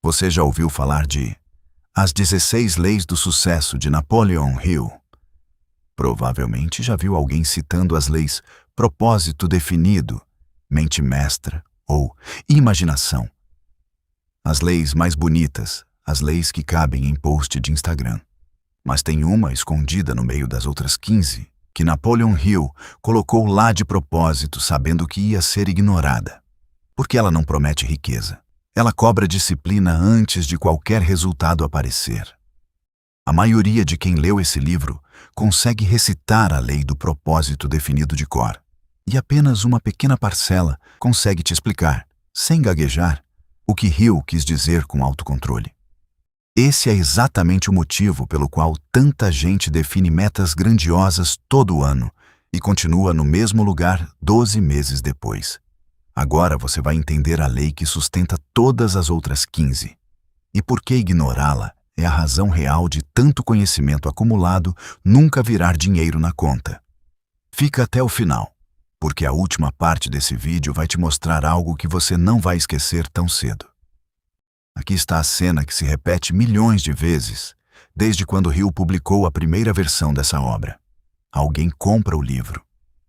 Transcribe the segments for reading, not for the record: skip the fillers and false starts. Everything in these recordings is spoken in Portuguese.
Você já ouviu falar de As 16 Leis do Sucesso de Napoleon Hill? Provavelmente já viu alguém citando as leis propósito definido, mente mestra ou imaginação. As leis mais bonitas, as leis que cabem em post de Instagram. Mas tem uma escondida no meio das outras 15 que Napoleon Hill colocou lá de propósito, sabendo que ia ser ignorada. Porque ela não promete riqueza. Ela cobra disciplina antes de qualquer resultado aparecer. A maioria de quem leu esse livro consegue recitar a lei do propósito definido de cor. E apenas uma pequena parcela consegue te explicar, sem gaguejar, o que Hill quis dizer com autocontrole. Esse é exatamente o motivo pelo qual tanta gente define metas grandiosas todo ano e continua no mesmo lugar 12 meses depois. Agora você vai entender a lei que sustenta todas as outras 15. E por que ignorá-la é a razão real de tanto conhecimento acumulado nunca virar dinheiro na conta. Fica até o final, porque a última parte desse vídeo vai te mostrar algo que você não vai esquecer tão cedo. Aqui está a cena que se repete milhões de vezes, desde quando Hill publicou a primeira versão dessa obra. Alguém compra o livro,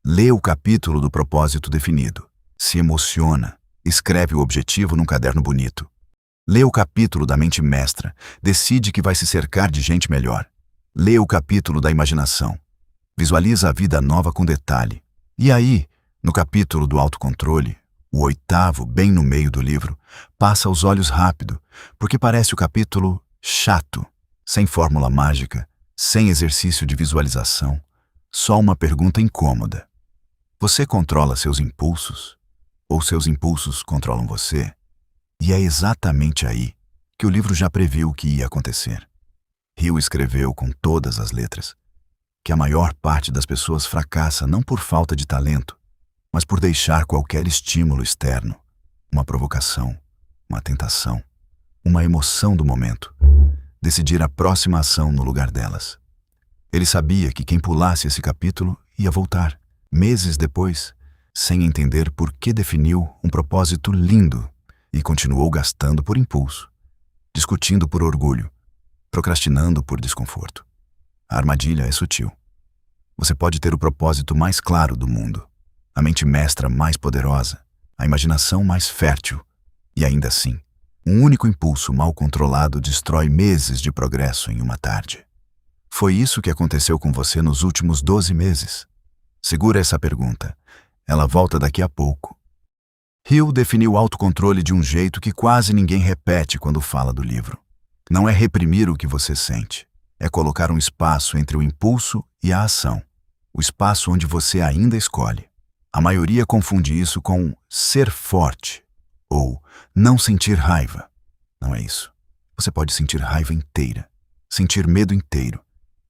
lê o capítulo do propósito definido, se emociona, escreve o objetivo num caderno bonito. Lê o capítulo da mente mestra, decide que vai se cercar de gente melhor. Lê o capítulo da imaginação, visualiza a vida nova com detalhe. E aí, no capítulo do autocontrole, o 8º, bem no meio do livro, passa os olhos rápido, porque parece o capítulo chato, sem fórmula mágica, sem exercício de visualização, só uma pergunta incômoda. Você controla seus impulsos? Ou seus impulsos controlam você? E é exatamente aí que o livro já previu o que ia acontecer. Hill escreveu com todas as letras que a maior parte das pessoas fracassa não por falta de talento, mas por deixar qualquer estímulo externo, uma provocação, uma tentação, uma emoção do momento, decidir a próxima ação no lugar delas. Ele sabia que quem pulasse esse capítulo ia voltar, meses depois, sem entender por que definiu um propósito lindo e continuou gastando por impulso, discutindo por orgulho, procrastinando por desconforto. A armadilha é sutil. Você pode ter o propósito mais claro do mundo, a mente mestra mais poderosa, a imaginação mais fértil, e ainda assim, um único impulso mal controlado destrói meses de progresso em uma tarde. Foi isso que aconteceu com você nos últimos 12 meses? Segura essa pergunta. Ela volta daqui a pouco. Hill definiu o autocontrole de um jeito que quase ninguém repete quando fala do livro. Não é reprimir o que você sente, é colocar um espaço entre o impulso e a ação, o espaço onde você ainda escolhe. A maioria confunde isso com ser forte ou não sentir raiva. Não é isso. Você pode sentir raiva inteira, sentir medo inteiro,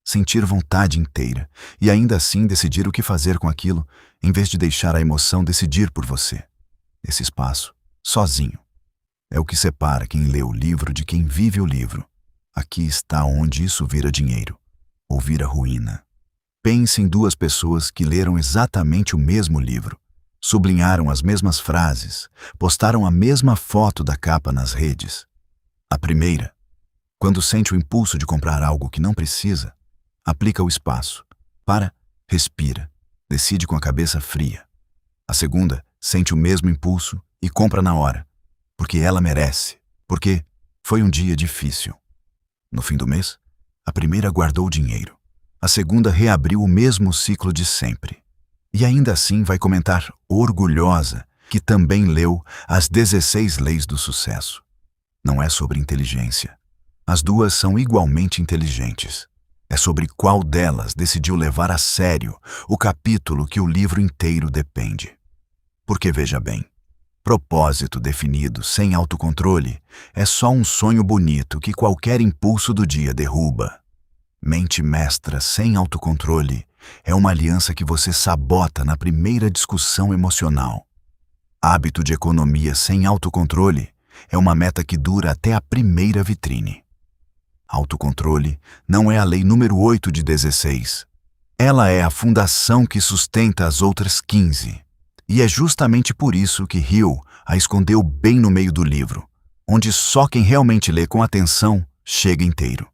sentir vontade inteira e ainda assim decidir o que fazer com aquilo, em vez de deixar a emoção decidir por você. Esse espaço, sozinho, é o que separa quem lê o livro de quem vive o livro. Aqui está onde isso vira dinheiro, ou vira ruína. Pense em 2 pessoas que leram exatamente o mesmo livro, sublinharam as mesmas frases, postaram a mesma foto da capa nas redes. A primeira, quando sente o impulso de comprar algo que não precisa, aplica o espaço, para, respira, decide com a cabeça fria. A segunda sente o mesmo impulso e compra na hora, porque ela merece, porque foi um dia difícil. No fim do mês, a primeira guardou o dinheiro, a segunda reabriu o mesmo ciclo de sempre. E ainda assim vai comentar orgulhosa que também leu As 16 Leis do Sucesso. Não é sobre inteligência. As 2 são igualmente inteligentes. É sobre qual delas decidiu levar a sério o capítulo que o livro inteiro depende. Porque veja bem, propósito definido sem autocontrole é só um sonho bonito que qualquer impulso do dia derruba. Mente mestra sem autocontrole é uma aliança que você sabota na primeira discussão emocional. Hábito de economia sem autocontrole é uma meta que dura até a primeira vitrine. Autocontrole não é a lei número 8 de 16. Ela é a fundação que sustenta as outras 15. E é justamente por isso que Hill a escondeu bem no meio do livro, onde só quem realmente lê com atenção chega inteiro.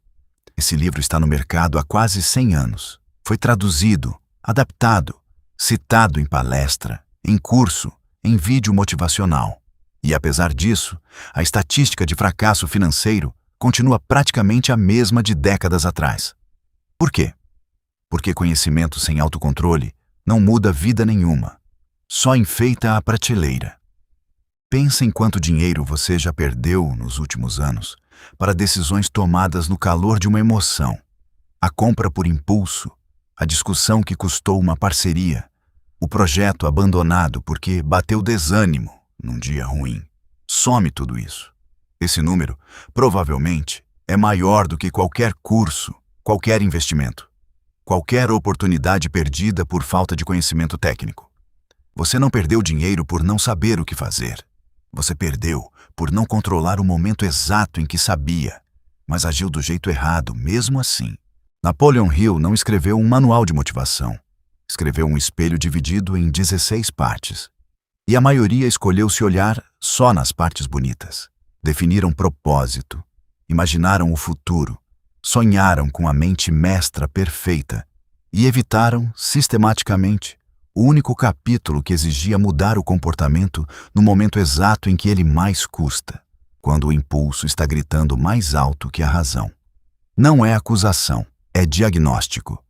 Esse livro está no mercado há quase 100 anos. Foi traduzido, adaptado, citado em palestra, em curso, em vídeo motivacional. E apesar disso, a estatística de fracasso financeiro continua praticamente a mesma de décadas atrás. Por quê? Porque conhecimento sem autocontrole não muda vida nenhuma, só enfeita a prateleira. Pensa em quanto dinheiro você já perdeu nos últimos anos para decisões tomadas no calor de uma emoção, a compra por impulso, a discussão que custou uma parceria, o projeto abandonado porque bateu desânimo num dia ruim. Some tudo isso. Esse número, provavelmente, é maior do que qualquer curso, qualquer investimento, qualquer oportunidade perdida por falta de conhecimento técnico. Você não perdeu dinheiro por não saber o que fazer. Você perdeu por não controlar o momento exato em que sabia, mas agiu do jeito errado mesmo assim. Napoleon Hill não escreveu um manual de motivação. Escreveu um espelho dividido em 16 partes. E a maioria escolheu se olhar só nas partes bonitas. Definiram propósito, imaginaram o futuro, sonharam com a mente mestra perfeita e evitaram, sistematicamente, o único capítulo que exigia mudar o comportamento no momento exato em que ele mais custa, quando o impulso está gritando mais alto que a razão. Não é acusação, é diagnóstico.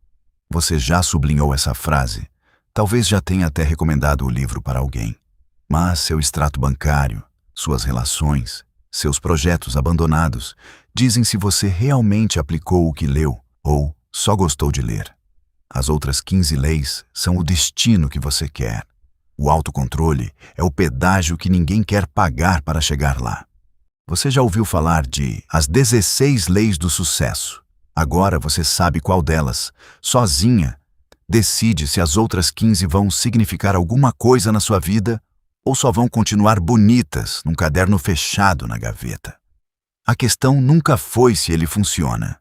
Você já sublinhou essa frase, talvez já tenha até recomendado o livro para alguém. Mas seu extrato bancário, suas relações, seus projetos abandonados dizem se você realmente aplicou o que leu ou só gostou de ler. As outras 15 leis são o destino que você quer. O autocontrole é o pedágio que ninguém quer pagar para chegar lá. Você já ouviu falar de as 16 leis do sucesso. Agora você sabe qual delas, sozinha, decide se as outras 15 vão significar alguma coisa na sua vida ou só vão continuar bonitas num caderno fechado na gaveta. A questão nunca foi se ele funciona.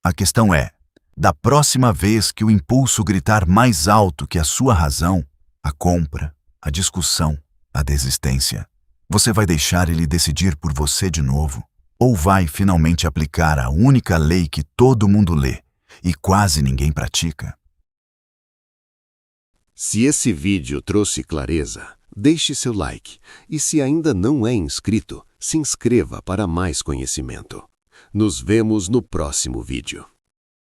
A questão é, da próxima vez que o impulso gritar mais alto que a sua razão, a compra, a discussão, a desistência, você vai deixar ele decidir por você de novo? Ou vai finalmente aplicar a única lei que todo mundo lê e quase ninguém pratica? Se esse vídeo trouxe clareza, deixe seu like e, se ainda não é inscrito, se inscreva para mais conhecimento. Nos vemos no próximo vídeo.